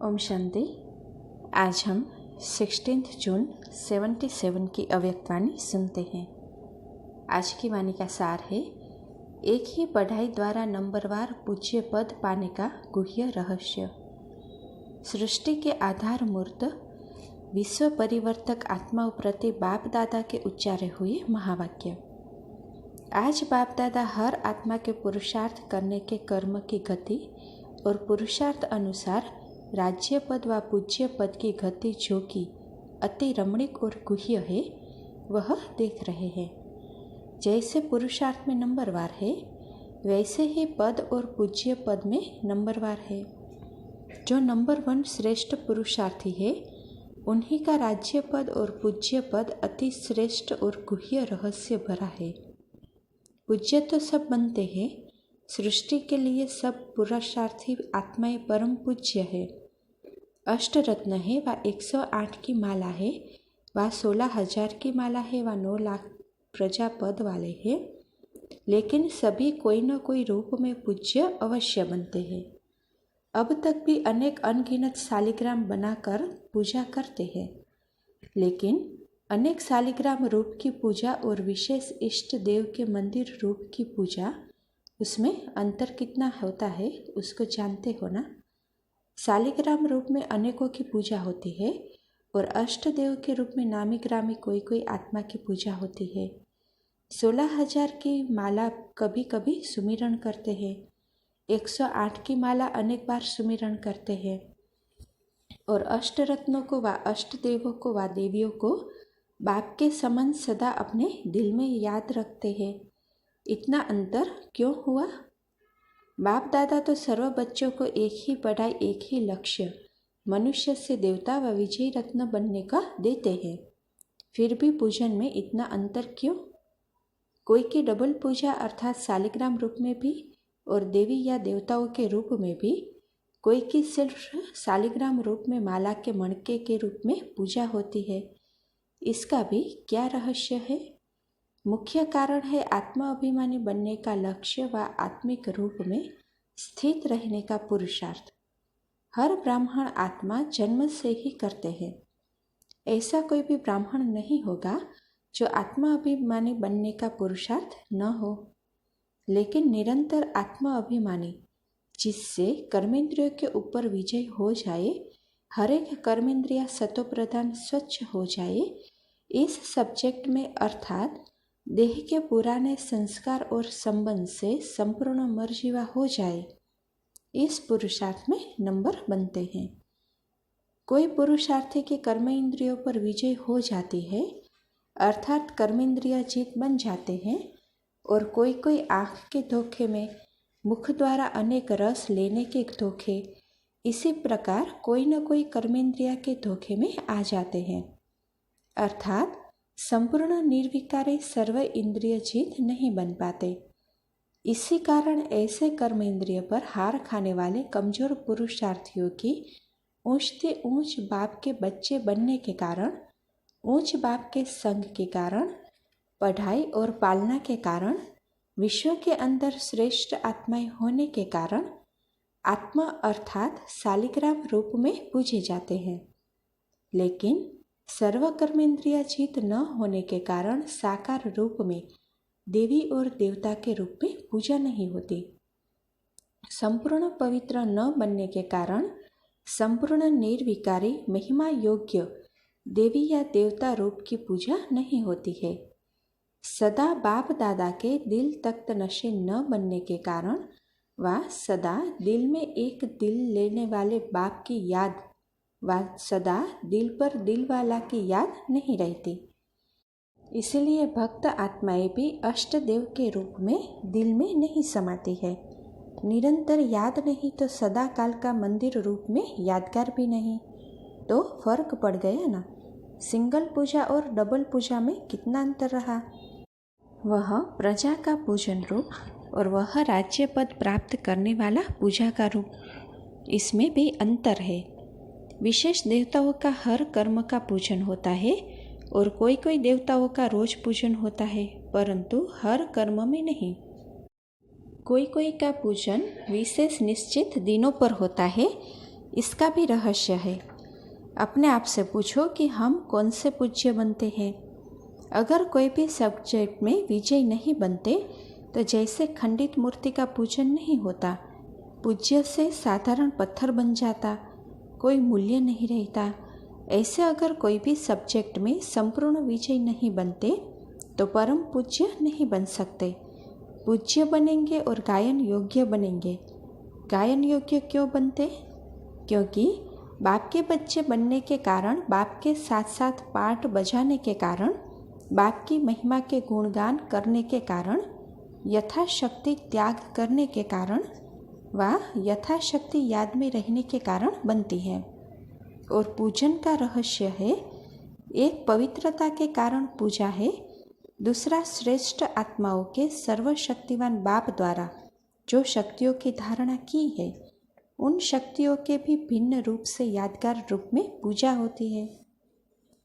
ओम शांति। आज हम 16 जून 77 की अव्यक्तवाणी सुनते हैं। आज की वाणी का सार है, एक ही पढ़ाई द्वारा नंबरवार पूज्य पद पाने का गुह्य रहस्य। सृष्टि के आधार मूर्त विश्व परिवर्तक आत्माओं प्रति बाप दादा के उच्चारे हुए महावाक्य। आज बाप दादा हर आत्मा के पुरुषार्थ करने के कर्म की गति और पुरुषार्थ अनुसार राज्य पद व पूज्य पद की गति जो कि अति रमणीक और गुह्य है वह देख रहे हैं। जैसे पुरुषार्थ में नंबरवार है वैसे ही पद और पूज्य पद में नंबरवार है। जो नंबर 1 श्रेष्ठ पुरुषार्थी है उन्हीं का राज्य पद और पूज्य पद अति श्रेष्ठ और गुह्य रहस्य भरा है। पूज्य तो सब बनते हैं, सृष्टि के लिए सब पुरुषार्थी आत्माएं परम पूज्य है। अष्टरत्न है व 108 की माला है व 16,000 की माला है व 9 लाख प्रजापद वाले हैं, लेकिन सभी कोई न कोई रूप में पूज्य अवश्य बनते हैं। अब तक भी अनेक अनगिनत शालिग्राम बनाकर पूजा करते हैं, लेकिन अनेक शालिग्राम रूप की पूजा और विशेष इष्ट देव के मंदिर रूप की पूजा, उसमें अंतर कितना होता है उसको जानते हो ना। शालिग्राम रूप में अनेकों की पूजा होती है और अष्ट देव के रूप में नामी ग्रामी कोई कोई आत्मा की पूजा होती है। 16,000 की माला कभी कभी सुमिरन करते हैं, 108 की माला अनेक बार सुमिरन करते हैं और अष्ट रत्नों को व अष्ट देवों को व देवियों को बाप के समान सदा अपने दिल में याद रखते हैं। इतना अंतर क्यों हुआ? बाप दादा तो सर्व बच्चों को एक ही पढ़ाई, एक ही लक्ष्य, मनुष्य से देवता व विजयी रत्न बनने का देते हैं। फिर भी पूजन में इतना अंतर क्यों? कोई की डबल पूजा अर्थात शालिग्राम रूप में भी और देवी या देवताओं के रूप में भी, कोई की सिर्फ शालिग्राम रूप में माला के मणके के रूप में पूजा होती है। इसका भी क्या रहस्य है? मुख्य कारण है आत्मा अभिमानी बनने का लक्ष्य व आत्मिक रूप में स्थित रहने का पुरुषार्थ। हर ब्राह्मण आत्मा जन्म से ही करते हैं। ऐसा कोई भी ब्राह्मण नहीं होगा जो आत्मा अभिमानी बनने का पुरुषार्थ न हो, लेकिन निरंतर आत्मा अभिमानी जिससे कर्मेंद्रियों के ऊपर विजय हो जाए, हर एक कर्मेंद्रिया सतोप्रधान स्वच्छ हो जाए, इस सब्जेक्ट में अर्थात देह के पुराने संस्कार और संबंध से संपूर्ण मर्जीवा हो जाए, इस पुरुषार्थ में नंबर बनते हैं। कोई पुरुषार्थी के कर्म इंद्रियों पर विजय हो जाती है अर्थात कर्मेंद्रिया जीत बन जाते हैं, और कोई कोई आँख के धोखे में, मुख द्वारा अनेक रस लेने के धोखे, इसी प्रकार कोई न कोई कर्मेंद्रिया के धोखे में आ जाते हैं अर्थात संपूर्ण निर्विकारी सर्व इंद्रिय जीत नहीं बन पाते। इसी कारण ऐसे कर्म इंद्रिय पर हार खाने वाले कमजोर पुरुषार्थियों की ऊंच से ऊंच बाप के बच्चे बनने के कारण, ऊंच बाप के संग के कारण, पढ़ाई और पालना के कारण, विश्व के अंदर श्रेष्ठ आत्माएं होने के कारण आत्मा अर्थात शालिग्राम रूप में पूजे जाते हैं, लेकिन सर्व कर्मेंद्रिया जीत न होने के कारण साकार रूप में देवी और देवता के रूप में पूजा नहीं होती। संपूर्ण पवित्र न बनने के कारण संपूर्ण निर्विकारी महिमा योग्य देवी या देवता रूप की पूजा नहीं होती है। सदा बाप दादा के दिल तख्त नशे न बनने के कारण व सदा दिल में एक दिल लेने वाले बाप की याद व सदा दिल पर दिल वाला की याद नहीं रहती। इसलिए भक्त आत्माएं भी अष्ट देव के रूप में दिल में नहीं समाती है। निरंतर याद नहीं तो सदा काल का मंदिर रूप में यादगार भी नहीं, तो फर्क पड़ गया ना। सिंगल पूजा और डबल पूजा में कितना अंतर रहा। वह प्रजा का पूजन रूप और वह राज्य पद प्राप्त करने वाला पूजा का रूप, इसमें भी अंतर है। विशेष देवताओं का हर कर्म का पूजन होता है और कोई कोई देवताओं का रोज पूजन होता है, परंतु हर कर्म में नहीं। कोई कोई का पूजन विशेष निश्चित दिनों पर होता है इसका भी रहस्य है। अपने आप से पूछो कि हम कौन से पूज्य बनते हैं। अगर कोई भी सब्जेक्ट में विजय नहीं बनते तो जैसे खंडित मूर्ति का पूजन नहीं होता, पूज्य से साधारण पत्थर बन जाता, कोई मूल्य नहीं रहता, ऐसे अगर कोई भी सब्जेक्ट में संपूर्ण विजय नहीं बनते तो परम पूज्य नहीं बन सकते। पूज्य बनेंगे और गायन योग्य बनेंगे। गायन योग्य क्यों बनते? क्योंकि बाप के बच्चे बनने के कारण, बाप के साथ साथ पाठ बजाने के कारण, बाप की महिमा के गुणगान करने के कारण, यथाशक्ति त्याग करने के कारण व यथाशक्ति याद में रहने के कारण बनती है। और पूजन का रहस्य है, एक पवित्रता के कारण पूजा है, दूसरा श्रेष्ठ आत्माओं के सर्वशक्तिवान बाप द्वारा जो शक्तियों की धारणा की है, उन शक्तियों के भी भिन्न रूप से यादगार रूप में पूजा होती है।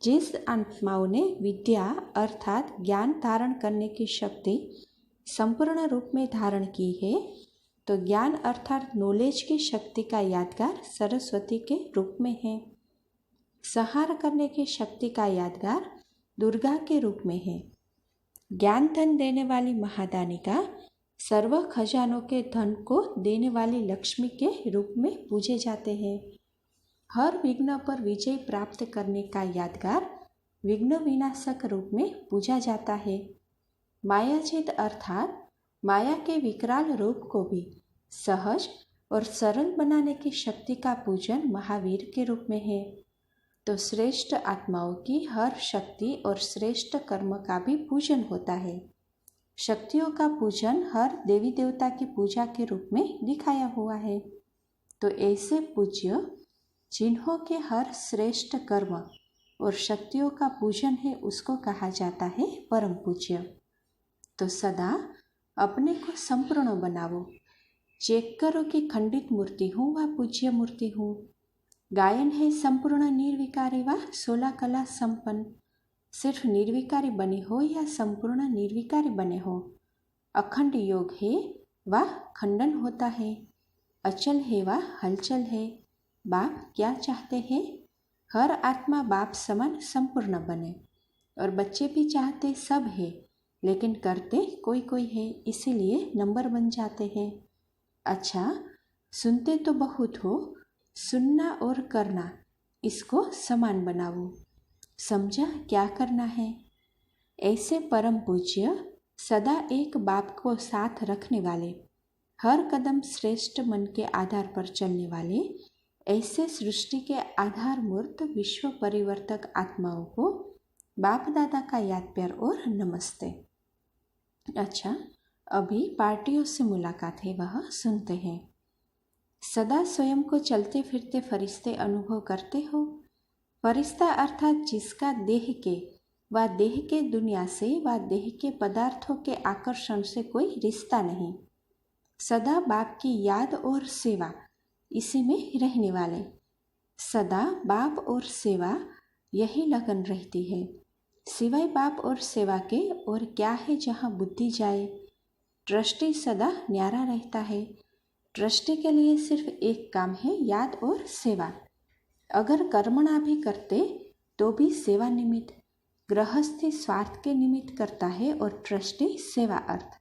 जिस आत्माओं ने विद्या अर्थात ज्ञान धारण करने की शक्ति संपूर्ण रूप में धारण की है, तो ज्ञान अर्थात नॉलेज की शक्ति का यादगार सरस्वती के रूप में है। संहार करने की शक्ति का यादगार दुर्गा के रूप में है। ज्ञान धन देने वाली महादानी का सर्व खजानों के धन को देने वाली लक्ष्मी के रूप में पूजे जाते हैं। हर विघ्न पर विजय प्राप्त करने का यादगार विघ्न विनाशक रूप में पूजा जाता है। मायाजीत अर्थात माया के विकराल रूप को भी सहज और सरल बनाने की शक्ति का पूजन महावीर के रूप में है। तो श्रेष्ठ आत्माओं की हर शक्ति और श्रेष्ठ कर्म का भी पूजन होता है। शक्तियों का पूजन हर देवी देवता की पूजा के रूप में दिखाया हुआ है। तो ऐसे पूज्य जिन्हों के हर श्रेष्ठ कर्म और शक्तियों का पूजन है, उसको कहा जाता है परम पूज्य। तो सदा अपने को संपूर्ण बनाओ। चेक करो कि खंडित मूर्ति हूँ व पूज्य मूर्ति हूँ। गायन है संपूर्ण निर्विकारी व 16 कला संपन्न। सिर्फ निर्विकारी बने हो या संपूर्ण निर्विकारी बने हो। अखंड योग है व खंडन होता है। अचल है व हलचल है। बाप क्या चाहते हैं? हर आत्मा बाप समान संपूर्ण बने। और बच्चे भी चाहते सब है, लेकिन करते कोई कोई है, इसीलिए नंबर बन जाते हैं। अच्छा, सुनते तो बहुत हो, सुनना और करना इसको समान बनाओ। समझा क्या करना है? ऐसे परम पूज्य सदा एक बाप को साथ रखने वाले, हर कदम श्रेष्ठ मन के आधार पर चलने वाले, ऐसे सृष्टि के आधार मूर्त विश्व परिवर्तक आत्माओं को बाप दादा का याद प्यार और नमस्ते। अच्छा, अभी पार्टियों से मुलाकात है, वह सुनते हैं। सदा स्वयं को चलते फिरते फरिश्ते अनुभव करते हो। फरिश्ता अर्थात जिसका देह के व देह के दुनिया से व देह के पदार्थों के आकर्षण से कोई रिश्ता नहीं, सदा बाप की याद और सेवा इसी में रहने वाले। सदा बाप और सेवा यही लगन रहती है। सिवाय बाप और सेवा के और क्या है जहाँ बुद्धि जाए। ट्रस्टी सदा न्यारा रहता है। ट्रस्टी के लिए सिर्फ एक काम है, याद और सेवा। अगर कर्मणा भी करते तो भी सेवा निमित्त। गृहस्थी स्वार्थ के निमित्त करता है और ट्रस्टी सेवा अर्थ।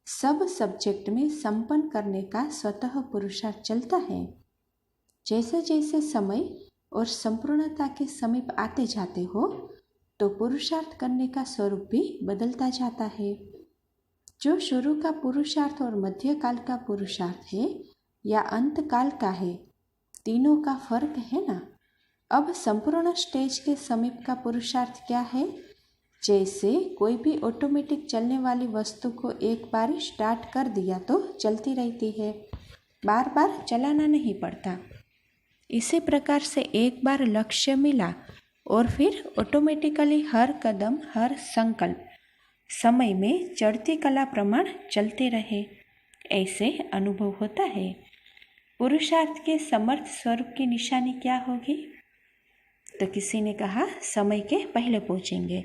सब सब्जेक्ट में संपन्न करने का स्वतः पुरुषार्थ चलता है। जैसे जैसे समय और संपूर्णता के समीप आते जाते हो तो पुरुषार्थ करने का स्वरूप भी बदलता जाता है। जो शुरू का पुरुषार्थ और मध्य काल का पुरुषार्थ है या अंत काल का है, तीनों का फर्क है ना। अब संपूर्ण स्टेज के समीप का पुरुषार्थ क्या है? जैसे कोई भी ऑटोमेटिक चलने वाली वस्तु को एक बार स्टार्ट कर दिया तो चलती रहती है, बार बार चलाना नहीं पड़ता। इसी प्रकार से एक बार लक्ष्य मिला और फिर ऑटोमेटिकली हर कदम, हर संकल्प समय में चढ़ती कला प्रमाण चलते रहे, ऐसे अनुभव होता है। पुरुषार्थ के समर्थ स्वरूप की निशानी क्या होगी? तो किसी ने कहा समय के पहले पहुँचेंगे।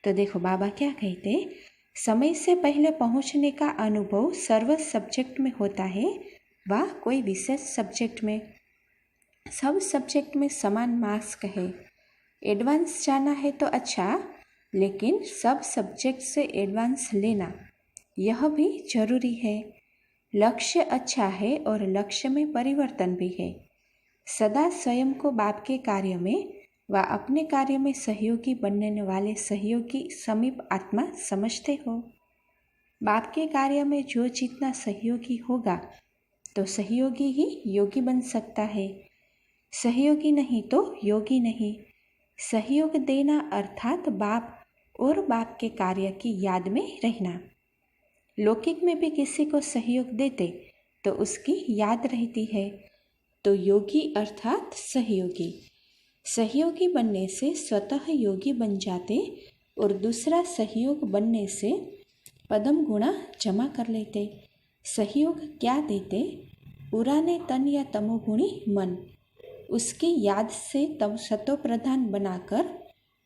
तो देखो बाबा क्या कहते, समय से पहले पहुँचने का अनुभव सर्व सब्जेक्ट में होता है व कोई विशेष सब्जेक्ट में। सब सब्जेक्ट में समान मार्क्स कहे। एडवांस जाना है तो अच्छा, लेकिन सब सब्जेक्ट से एडवांस लेना यह भी जरूरी है। लक्ष्य अच्छा है और लक्ष्य में परिवर्तन भी है। सदा स्वयं को बाप के कार्य में व अपने कार्य में सहयोगी बनने वाले सहयोगी समीप आत्मा समझते हो। बाप के कार्य में जो जितना सहयोगी होगा तो सहयोगी ही योगी बन सकता है, सहयोगी नहीं तो योगी नहीं। सहयोग देना अर्थात बाप और बाप के कार्य की याद में रहना। लौकिक में भी किसी को सहयोग देते तो उसकी याद रहती है, तो योगी अर्थात सहयोगी। सहयोगी बनने से स्वतः योगी बन जाते और दूसरा सहयोग बनने से पदम गुणा जमा कर लेते। सहयोग क्या देते? पुराने तन या तमोगुणी मन, उसकी याद से तब सतो प्रधान बनाकर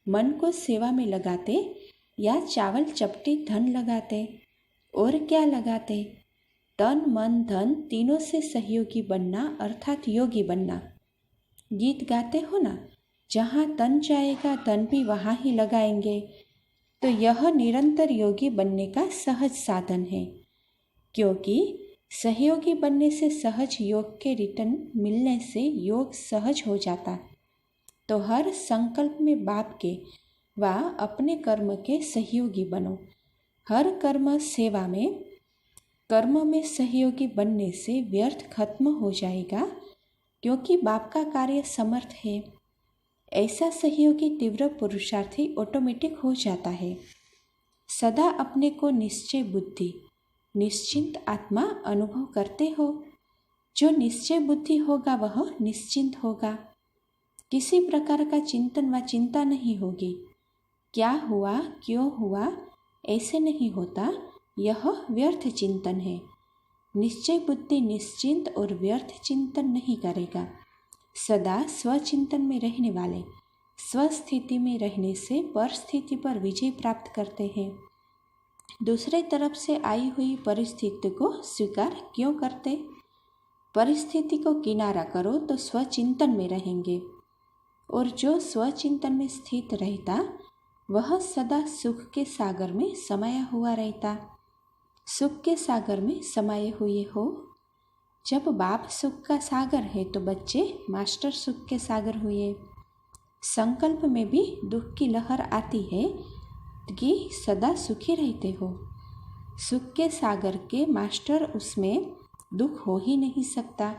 मन को सेवा में लगाते या चावल चपटी धन लगाते। और क्या लगाते? तन मन धन तीनों से सहयोगी बनना अर्थात योगी बनना। गीत गाते हो ना, जहाँ तन जाएगा धन भी वहाँ ही लगाएंगे। तो यह निरंतर योगी बनने का सहज साधन है, क्योंकि सहयोगी बनने से सहज योग के रिटर्न मिलने से योग सहज हो जाता। तो हर संकल्प में बाप के व अपने कर्म के सहयोगी बनो। हर कर्म सेवा में, कर्म में सहयोगी बनने से व्यर्थ खत्म हो जाएगा, क्योंकि बाप का कार्य समर्थ है। ऐसा सहयोगी तीव्र पुरुषार्थी ऑटोमेटिक हो जाता है। सदा अपने को निश्चय बुद्धि, निश्चिंत आत्मा अनुभव करते हो। जो निश्चय बुद्धि होगा वह निश्चिंत होगा। किसी प्रकार का चिंतन व चिंता नहीं होगी। क्या हुआ, क्यों हुआ, ऐसे नहीं होता, यह व्यर्थ चिंतन है। निश्चय बुद्धि निश्चिंत और व्यर्थ चिंतन नहीं करेगा। सदा स्वचिंतन में रहने वाले स्वस्थिति में रहने से परिस्थिति पर विजय प्राप्त करते हैं। दूसरे तरफ से आई हुई परिस्थिति को स्वीकार क्यों करते? परिस्थिति को किनारा करो तो स्वचिंतन में रहेंगे, और जो स्वचिंतन में स्थित रहता वह सदा सुख के सागर में समाया हुआ रहता। सुख के सागर में समाये हुए हो। जब बाप सुख का सागर है तो बच्चे मास्टर सुख के सागर हुए। संकल्प में भी दुख की लहर आती है कि सदा सुखी रहते हो। सुख के सागर के मास्टर, उसमें दुख हो ही नहीं सकता।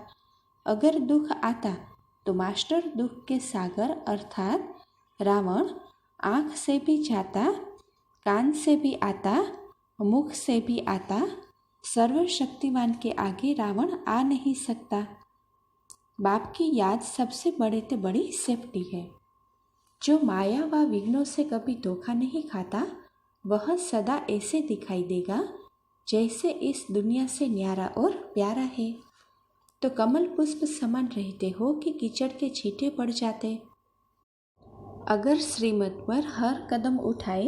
अगर दुख आता तो मास्टर दुख के सागर अर्थात रावण आँख से भी जाता, कान से भी आता, मुख से भी आता। सर्वशक्तिमान के आगे रावण आ नहीं सकता। बाप की याद सबसे बड़े से बड़ी सेफ्टी है। जो माया व विघ्नों से कभी धोखा नहीं खाता वह सदा ऐसे दिखाई देगा जैसे इस दुनिया से न्यारा और प्यारा है। तो कमल पुष्प समान रहते हो कि कीचड़ के छींटे पड़ जाते। अगर श्रीमत पर हर कदम उठाए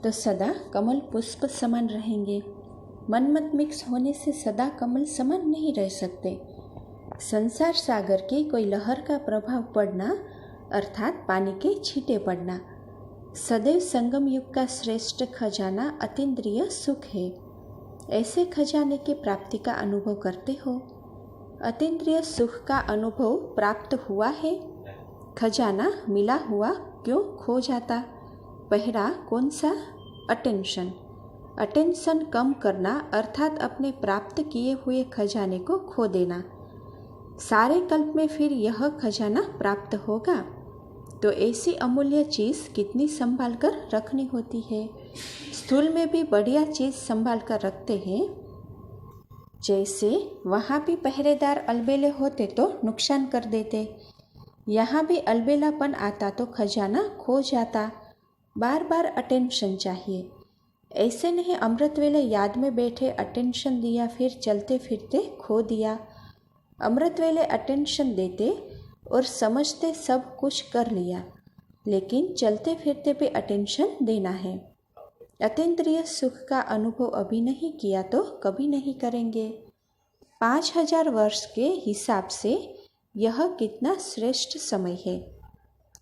तो सदा कमल पुष्प समान रहेंगे। मनमत मिक्स होने से सदा कमल समान नहीं रह सकते। संसार सागर की कोई लहर का प्रभाव पड़ना अर्थात पानी के छींटे पड़ना। सदैव संगम युग का श्रेष्ठ खजाना अतीन्द्रिय सुख है। ऐसे खजाने की प्राप्ति का अनुभव करते हो। अतीन्द्रिय सुख का अनुभव प्राप्त हुआ है, खजाना मिला हुआ क्यों खो जाता? पहला कौन सा? अटेंशन। अटेंशन कम करना अर्थात अपने प्राप्त किए हुए खजाने को खो देना। सारे कल्प में फिर यह खजाना प्राप्त होगा, तो ऐसी अमूल्य चीज़ कितनी संभाल कर रखनी होती है। स्थूल में भी बढ़िया चीज़ संभाल कर रखते हैं। जैसे वहाँ भी पहरेदार अलबेले होते तो नुकसान कर देते, यहाँ भी अलबेलापन आता तो खजाना खो जाता। बार बार अटेंशन चाहिए। ऐसे नहीं अमृत वेले याद में बैठे अटेंशन दिया फिर चलते फिरते खो दिया। अमृत वेले अटेंशन देते और समझते सब कुछ कर लिया, लेकिन चलते फिरते भी अटेंशन देना है। अतीन्द्रिय सुख का अनुभव अभी नहीं किया तो कभी नहीं करेंगे। 5000 वर्ष के हिसाब से यह कितना श्रेष्ठ समय है।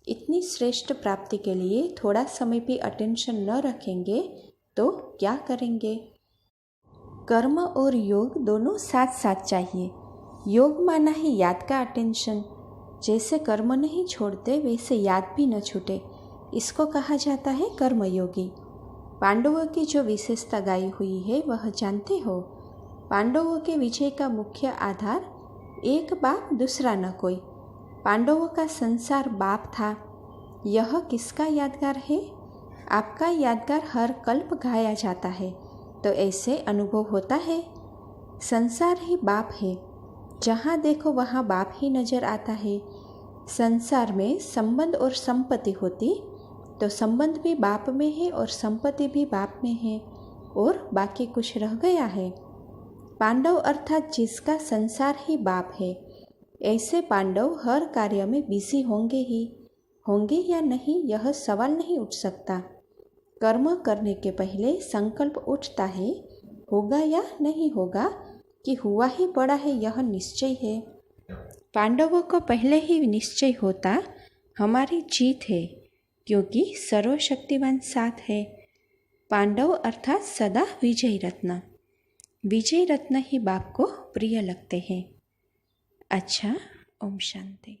इतनी श्रेष्ठ प्राप्ति के लिए थोड़ा समय भी अटेंशन न रखेंगे तो क्या करेंगे। कर्म और योग दोनों साथ साथ चाहिए। योग माना है याद का अटेंशन। जैसे कर्म नहीं छोड़ते वैसे याद भी न छूटे, इसको कहा जाता है कर्मयोगी। पांडवों की जो विशेषता गाई हुई है वह जानते हो। पांडवों के विजय का मुख्य आधार एक बाप दूसरा न कोई। पांडवों का संसार बाप था। यह किसका यादगार है? आपका यादगार हर कल्प गाया जाता है, तो ऐसे अनुभव होता है। संसार ही बाप है, जहाँ देखो वहाँ बाप ही नजर आता है। संसार में संबंध और संपत्ति होती तो संबंध भी बाप में है और संपत्ति भी बाप में है, और बाकी कुछ रह गया है। पांडव अर्थात जिसका संसार ही बाप है, ऐसे पांडव हर कार्य में बिजी होंगे ही। होंगे या नहीं यह सवाल नहीं उठ सकता। कर्म करने के पहले संकल्प उठता है, होगा या नहीं होगा, कि हुआ ही बड़ा है यह निश्चय है। पांडवों को पहले ही निश्चय होता हमारी जीत है, क्योंकि सर्वशक्तिवान साथ है। पांडव अर्थात सदा विजय रत्न। विजय रत्न ही बाप को प्रिय लगते हैं। अच्छा, ओम शांति।